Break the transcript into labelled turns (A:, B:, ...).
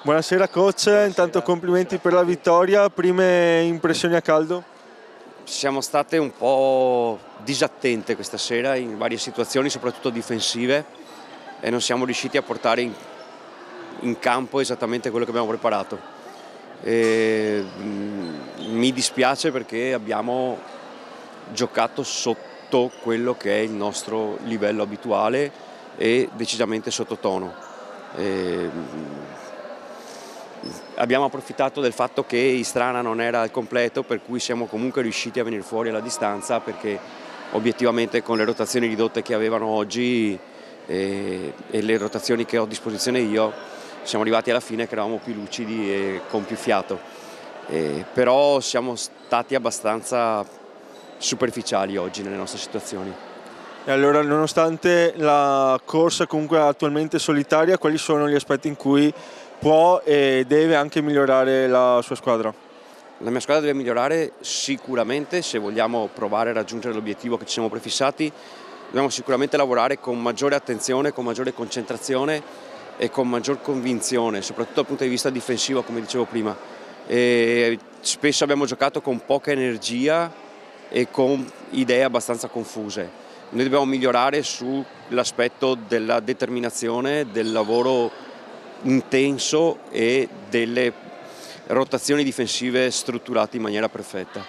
A: Buonasera coach, intanto complimenti per la vittoria, prime impressioni a caldo?
B: Siamo state un po' disattente questa sera in varie situazioni, soprattutto difensive, e non siamo riusciti a portare in campo esattamente quello che abbiamo preparato. Mi dispiace perché abbiamo giocato sotto quello che è il nostro livello abituale e decisamente sottotono. Abbiamo approfittato del fatto che Istrana non era al completo, per cui siamo comunque riusciti a venire fuori alla distanza, perché obiettivamente con le rotazioni ridotte che avevano oggi e le rotazioni che ho a disposizione io siamo arrivati alla fine che eravamo più lucidi e con più fiato. Però siamo stati abbastanza superficiali oggi nelle nostre situazioni.
A: E allora, nonostante la corsa comunque attualmente solitaria, quali sono gli aspetti in cui può e deve anche migliorare la sua squadra?
B: La mia squadra deve migliorare sicuramente, se vogliamo provare a raggiungere l'obiettivo che ci siamo prefissati. Dobbiamo sicuramente lavorare con maggiore attenzione, con maggiore concentrazione e con maggior convinzione, soprattutto dal punto di vista difensivo, come dicevo prima. Spesso abbiamo giocato con poca energia e con idee abbastanza confuse. Noi dobbiamo migliorare sull'aspetto della determinazione, del lavoro intenso e delle rotazioni difensive strutturate in maniera perfetta.